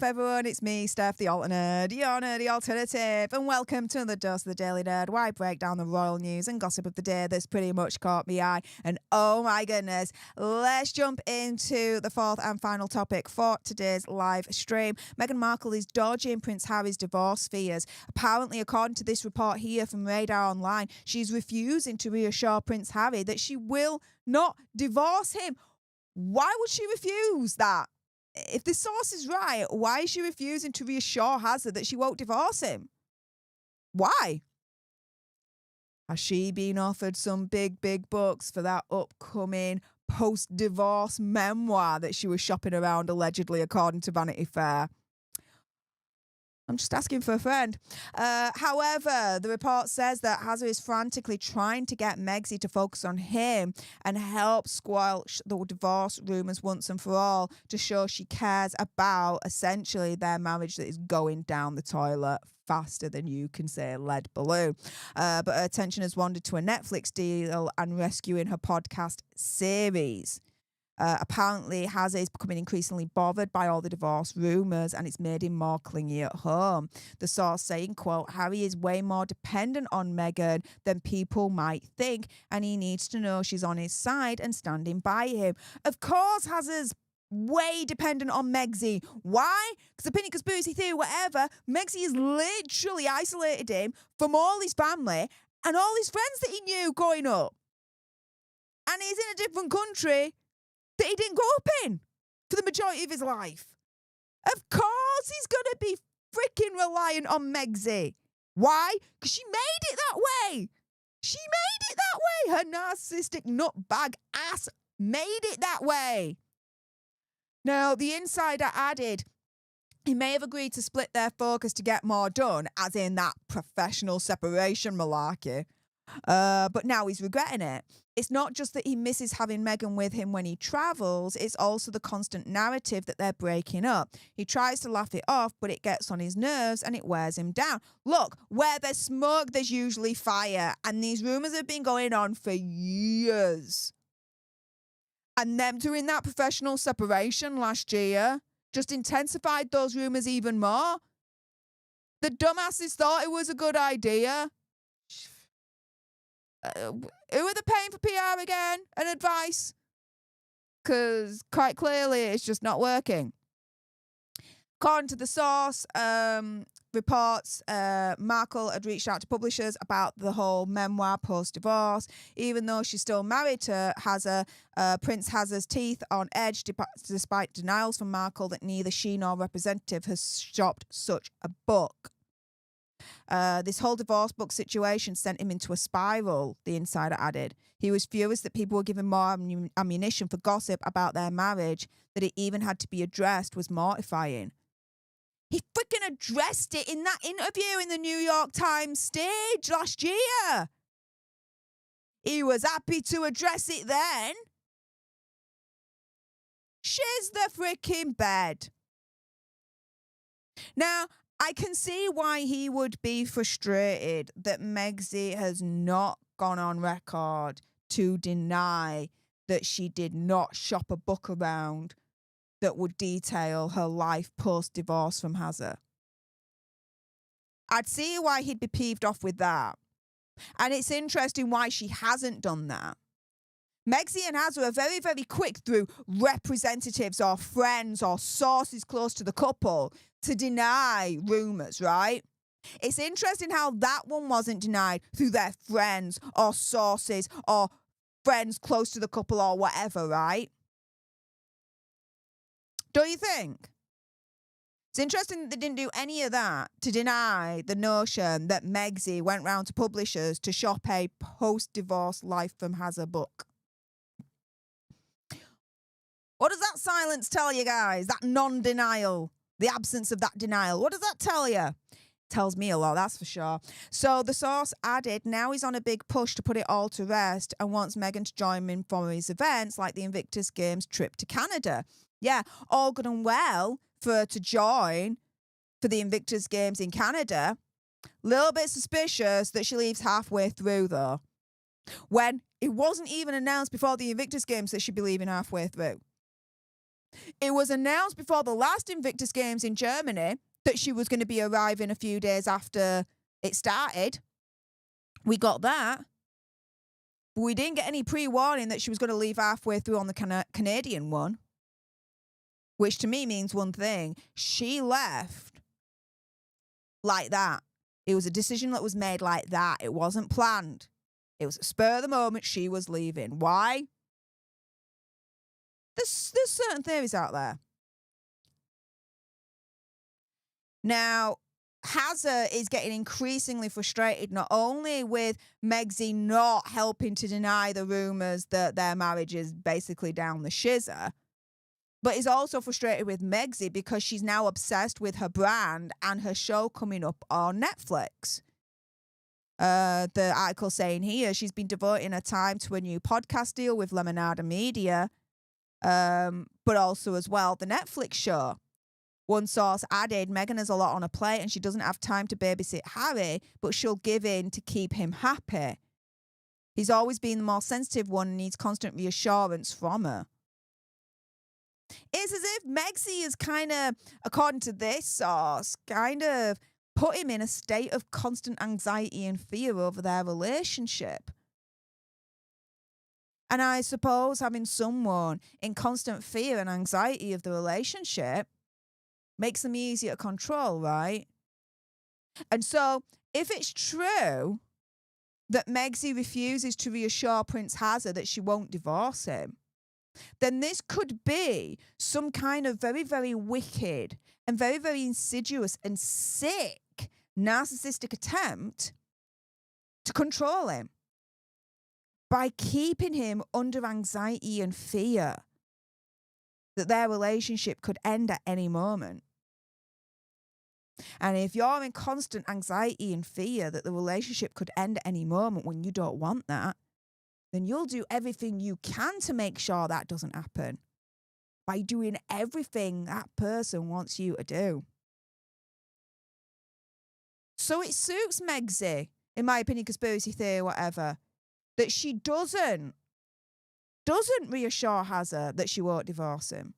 up, everyone? It's me, Stef The Alter Nerd, your nerdy alternative, and welcome to another dose of the Daily Nerd, where I break down the royal news and gossip of the day that's pretty much caught my eye. And oh my goodness, let's jump into the fourth and final topic for today's live stream. Meghan Markle is dodging Prince Harry's divorce fears. Apparently, according to this report here from Radar Online, she's refusing to reassure Prince Harry that she will not divorce him. Why would she refuse that? If the source is right, why is she refusing to reassure Hazard that she won't divorce him? Why? Has she been offered some big bucks for that upcoming post-divorce memoir that she was shopping around allegedly, according to Vanity Fair? I'm just asking for a friend. However, the report says that Hazard is frantically trying to get Megxie to focus on him and help squelch the divorce rumours once and for all, to show she cares about, essentially, their marriage that is going down the toilet faster than you can say a lead balloon. But her attention has wandered to a Netflix deal and rescuing her podcast series. Apparently, Hazard is becoming increasingly bothered by all the divorce rumours, and it's made him more clingy at home. The source saying, quote, Harry is way more dependent on Meghan than people might think, and he needs to know she's on his side and standing by him. Of course, Hazard's way dependent on Megxie. Why? Because opinion, conspiracy theory, whatever, Megxie has literally isolated him from all his family and all his friends that he knew growing up. And he's in a different country that he didn't grow up in for the majority of his life. Of course he's going to be freaking reliant on Megxie. Why? Because she made it that way. She made it that way. Her narcissistic nutbag ass made it that way. Now, the insider added he may have agreed to split their focus to get more done, as in that professional separation malarkey. But now he's regretting it. It's not just that he misses having Meghan with him when he travels, it's also the constant narrative that they're breaking up. He tries to laugh it off, but it gets on his nerves and it wears him down. Look, where there's smoke, there's usually fire. And these rumours have been going on for years. And them doing that professional separation last year just intensified those rumours even more. The dumbasses thought it was a good idea. Who are they paying for PR again and advice? Because quite clearly it's just not working. According to the source, reports, Markle had reached out to publishers about the whole memoir post-divorce. Even though she's still married to Hazard, Prince Hazard's teeth on edge despite denials from Markle that neither she nor representative has shopped such a book. This whole divorce book situation sent him into a spiral, the insider added. He was furious that people were giving more ammunition for gossip about their marriage, that it even had to be addressed was mortifying. He freaking addressed it in that interview in the New York Times stage last year. He was happy to address it then. Shiz the freaking bed. Now, I can see why he would be frustrated that Megxie has not gone on record to deny that she did not shop a book around that would detail her life post-divorce from Hazard. I'd see why he'd be peeved off with that. And it's interesting why she hasn't done that. Megxie and Hazard are very quick through representatives or friends or sources close to the couple to deny rumours, right? It's interesting how that one wasn't denied through their friends or sources or friends close to the couple or whatever, right? Don't you think? It's interesting that they didn't do any of that to deny the notion that Megxie went round to publishers to shop a post-divorce Life from Hazard book. What does that silence tell you guys? That non-denial, the absence of that denial. What does that tell you? Tells me a lot, that's for sure. So the source added, now he's on a big push to put it all to rest and wants Meghan to join him for his events like the Invictus Games trip to Canada. Yeah, all good and well for her to join for the Invictus Games in Canada. Little bit suspicious that she leaves halfway through, though. When it wasn't even announced before the Invictus Games that she'd be leaving halfway through. It was announced before the last Invictus Games in Germany that she was going to be arriving a few days after it started. We got that. But we didn't get any pre-warning that she was going to leave halfway through on the Canadian one. Which to me means one thing. She left like that. It was a decision that was made like that. It wasn't planned. It was a spur of the moment. She was leaving. Why? There's certain theories out there. Now, Hazza is getting increasingly frustrated not only with Megxie not helping to deny the rumours that their marriage is basically down the shizzer, but is also frustrated with Megxie because she's now obsessed with her brand and her show coming up on Netflix. The article saying here she's been devoting her time to a new podcast deal with Lemonada Media, but also as well the Netflix show. One source added, Meghan has a lot on her plate and she doesn't have time to babysit Harry, but she'll give in to keep him happy. He's always been the more sensitive one and needs constant reassurance from her. It's as if Megxie is kind of, according to this source, kind of put him in a state of constant anxiety and fear over their relationship. And I suppose having someone in constant fear and anxiety of the relationship makes them easier to control, right? And so, if it's true that Megxie refuses to reassure Prince Hazza that she won't divorce him, then this could be some kind of very, very wicked and very, very insidious and sick narcissistic attempt to control him by keeping him under anxiety and fear that their relationship could end at any moment. And if you're in constant anxiety and fear that the relationship could end at any moment when you don't want that, then you'll do everything you can to make sure that doesn't happen by doing everything that person wants you to do. So it suits Megxie, in my opinion, conspiracy theory, whatever, that she doesn't reassure Hazza that she won't divorce him.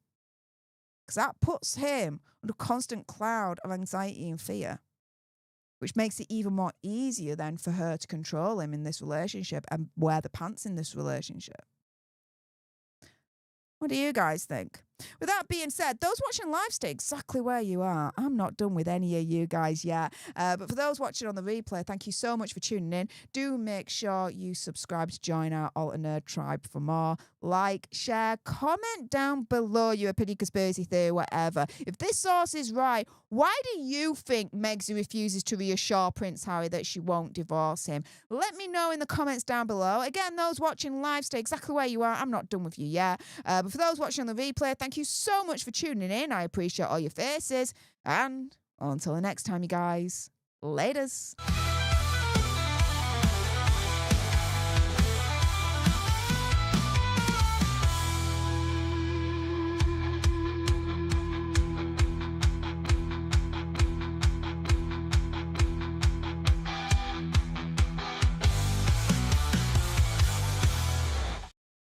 Because that puts him under a constant cloud of anxiety and fear, which makes it even more easier then for her to control him in this relationship and wear the pants in this relationship. What do you guys think? With that being said, those watching live stay exactly where you are. I'm not done with any of you guys yet. But for those watching on the replay, thank you so much for tuning in. Do make sure you subscribe to join our Alter Nerd tribe for more. Like, share, comment down below your opinion, conspiracy theory, whatever. If this source is right, why do you think Megxie refuses to reassure Prince Harry that she won't divorce him? Let me know in the comments down below. Again, those watching live, stay exactly where you are. I'm not done with you yet. But for those watching on the replay, thank you so much for tuning in. I appreciate all your faces. And until the next time, you guys, laters.